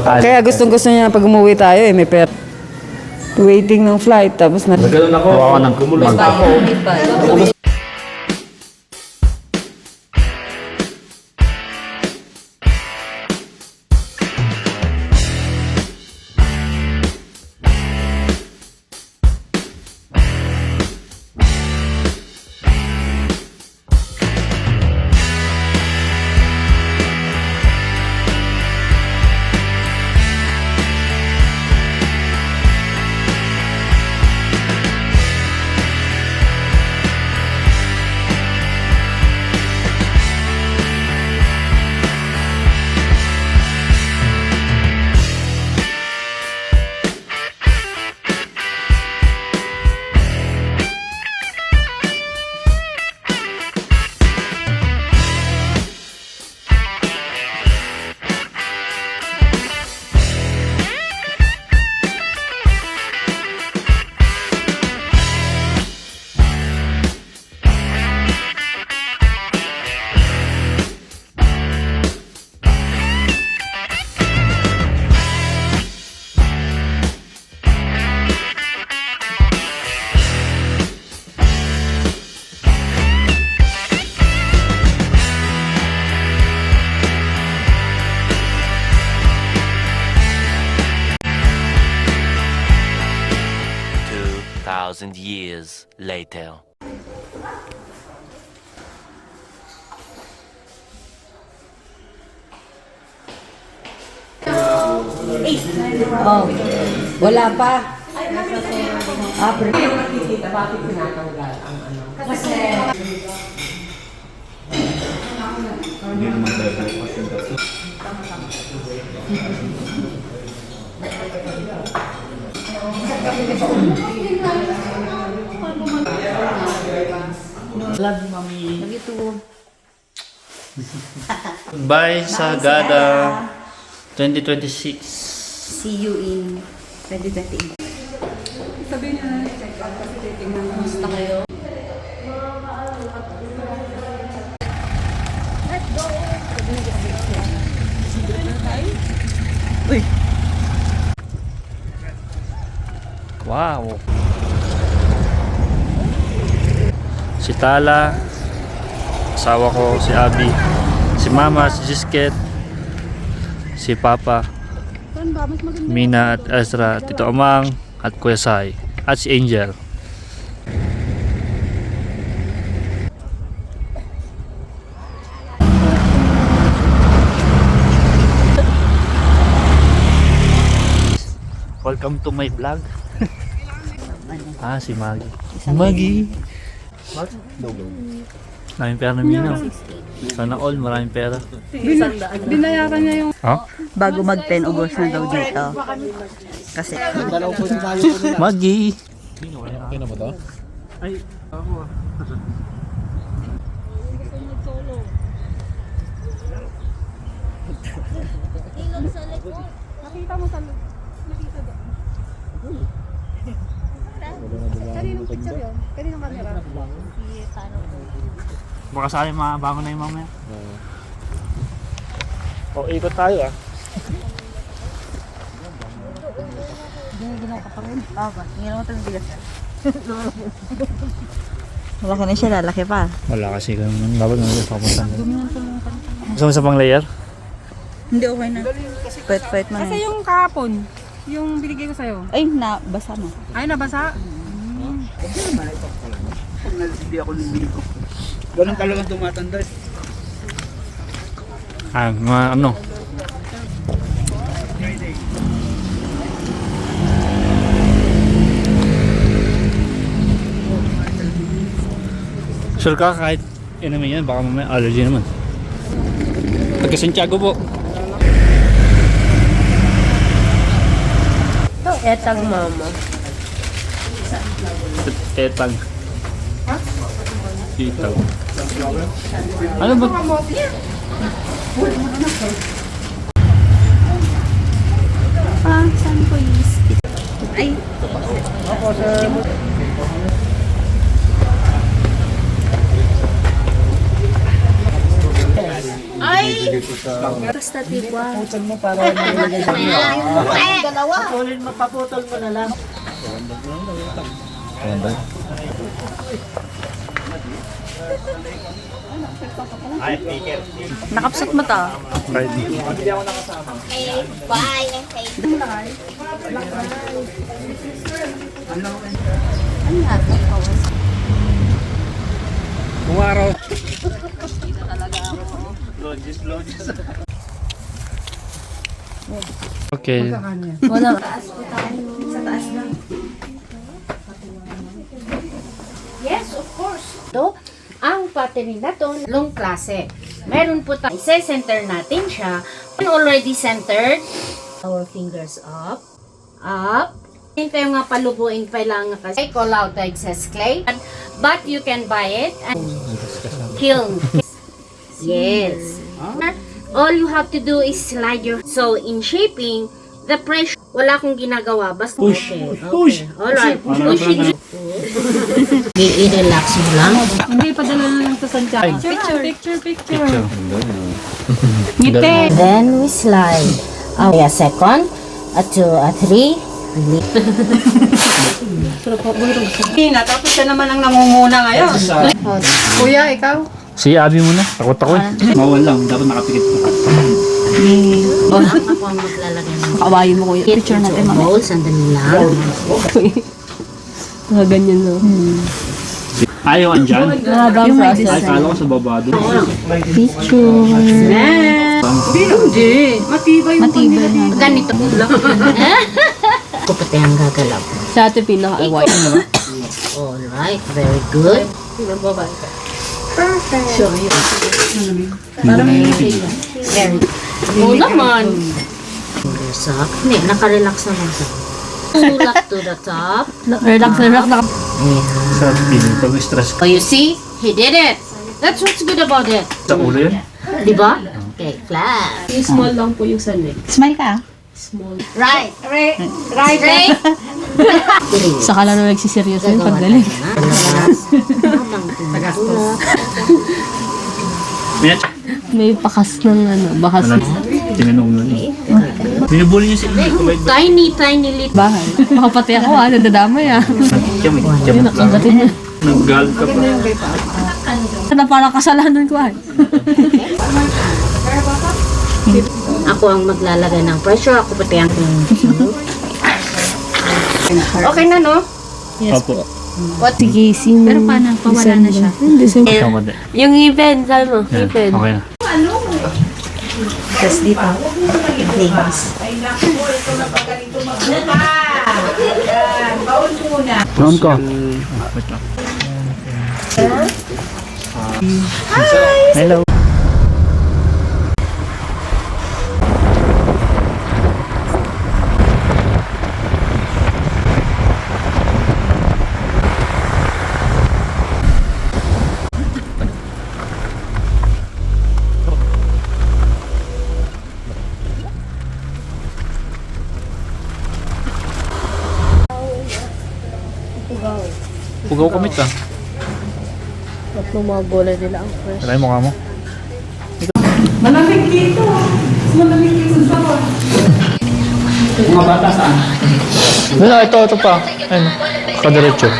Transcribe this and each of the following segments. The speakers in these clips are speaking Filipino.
Kaya gustong-gusto niya pag umuwi tayo eh, may pera. Waiting ng flight, tapos na... Nagano'n ako. Hawa ka ng Gumulos mag- ako. Thousand years later. Oh, wala pa. Nakikita, bakit tinatanggal ang ano? Kasi... Love you, Mami. Love you too. Bye, Sagada 2026. See you in 2020. Sabihin niya na, check out kasi titingnan mo. Basta kayo. Uy. Wow. Si Tala, asawa ko, si Abby, si Mama, si Jisket, si Papa, Mina at Ezra, Tito Amang, at Kuya Sai, at si Angel. Welcome to my vlog. Si Maggie. Maggie. Maraming pera na Mina. Sana all, maraming pera. Binayaran niya yung... Bago mag-10, ubos na daw dito. Kasi... Maggie. Okay na ba ito? Ay, ako ah. Nakita mo sa... Nakita doon. Kaninong picture yun? Kaninong camera? Baka sakali mabangon na yung mamaya. Ikot tayo ah. Ginawa ka pa rin? Oo ba? Ginawa ito ng bigas. Malaki na siya, lalaki pa. Wala kasi kung dapat nang papunta na. Gusto mo sa pang layer? Hindi, okay na. Pwet-pwet man. Kasi yung kahapon, yung binigay ko sa'yo. Ay, nabasa mo. Ay, nabasa? Hindi ako niligo. Ganun talagang tumatanda. Mga ano? Sure ka kahit naman yan, baka mamaya allergy naman. Taga Santiago po. Ito, etang mama. Etang. Etang. Ano ba? Saan ko yung spit? Ay. Basta diba? Nakapsat mo ta. Kumaraw. Okay. Yes, of course. To, ang pattern na to, long klase. Meron po tayo, isa-center natin siya. When already centered, our fingers up, up. Hindi tayo nga palubuin pa lang kasi call out the excess clay. But you can buy it and kiln. Yes. All you have to do is slide your... So, in shaping, the pressure, wala akong ginagawa. Basta push. Push. Alright. Push it. I-relax mo lang. Hindi, padala na lang sa Santiago. Picture. Then we slide. A second, a two, a three. Ina, tapos siya naman ang nangunguna ngayon. Kuya, ikaw? Si Abby muna. Takot ako eh. Bawal lang, dapat nakapikit pa. Ako ang maglalagay ng Kaawayin mo kuya. Picture natin mamaya. bowl. Sandali lang. Mga ganyan no. Ayaw andyan. Mahabang process. Ay, kala ko sa baba doon. Picture. Hindi. Matibay yung Matibay na. Ganito. Ako pati ang gagalaw. Sa atin pinaka-white. Alright, very good. Perfect. Very good. Oo naman. Fingers up. Hindi, nakarelax naman siya. Tulak to the top. Relax. Ayan. Sa feeling pag stress Oh, you see? He did it. That's what's good about it. sa ulo yun. Diba? Okay, flat. Small lang po yung sanay. Smile ka. Right. Right. Straight. Saka lang na nagsiseryoso yun pag galing. Minat. May pakas ng bakas Wala. Tinanong nun. Binubuli niyo si Abby. Tiny little. bahay. Baka pati ako nadadamay Yun, nakagatin na. Nag-galp ka pa. Na parang kasalanan ko Ako ang maglalagay ng pressure. Ako pati ang okay na, no? Opo. Si Casey. Pero paano? Pawala na siya. Tama din. Yung ngipin, sabi mo. Yan. Ngipin. Okay na. Tapos dito. Ladies. Brown ko. Hello. Pugaw kamit ah. Tatlong mga bola nila ang fresh. Try mo ka mo. Malamig dito. Malamig dito sa bawah. Mga bata saan? Wala, ito pa. Ayun. Kadiretso.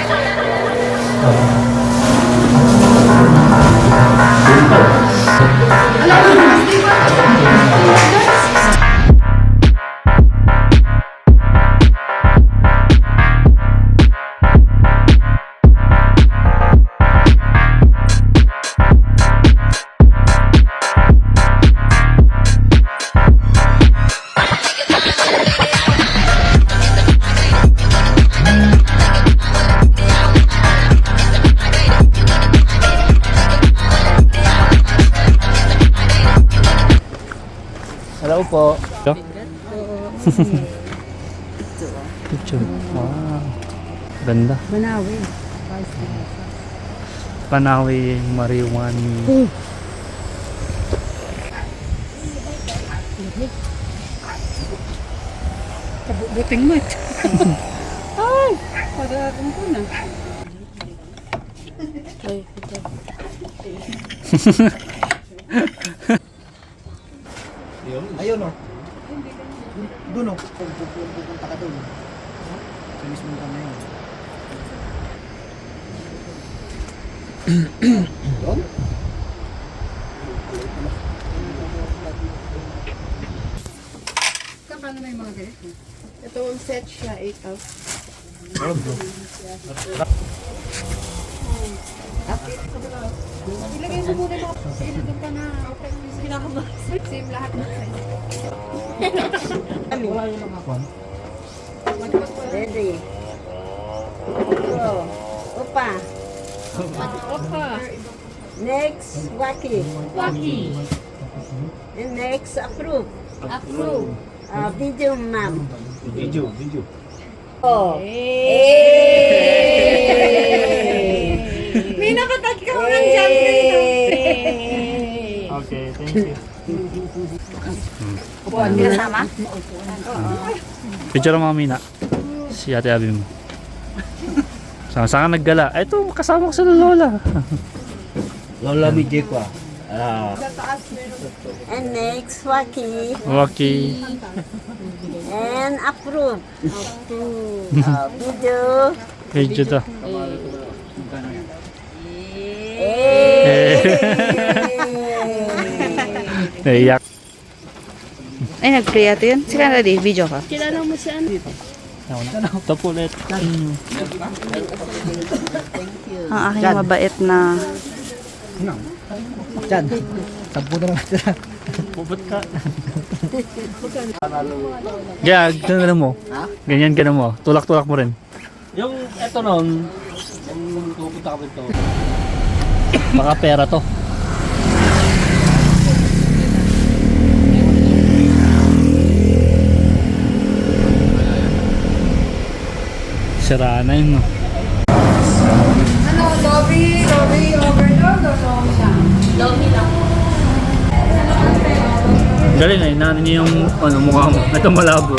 Hello po. Picture. Wow. Ganda. Manawi. Panawi Mariwani. Kabuting mo. Ay! Pag-aakong ko na. Pupunta ka doon. Sa mismong kami yun. Doon? Ito ang set siya, 8,000. Ilagay mo muna ito. Ilagay ka na. Same lahat ng size. Ready. Go. Opa. Opa. Next, Waki. Waki. And next, approve. Approve. Video, ma'am. Video. Oh. May nakatag ka ng jump dito. Okay, thank you. Kasama? Picture mo Mina. Si Ate Abby mo. Saan ka naggala? Ay, ito, kasama ko sa lola. Lola BJ ko ah. And next, Waki. Okay. And approve. Video. Medyo to. Naiyak. Ay, nag-play ato yun. Sila na di, video ka. Kilala mo si ano? Ito po ulit. Ang aking mabait na... Diyan. 10 na lang sila. Pupot ka. Kaya, ganyan mo. Ganyan ka mo. Tulak-tulak mo rin. Yung eto noon, yung pupunta kami ito. Baka pera to. Sira na yun, no? Ano, lobby overload o lobby lang? Lobby lang. Galing na, inaano niyo yung mukha mo. Ito malabo.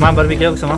Ma'am, barbecue gusto mo?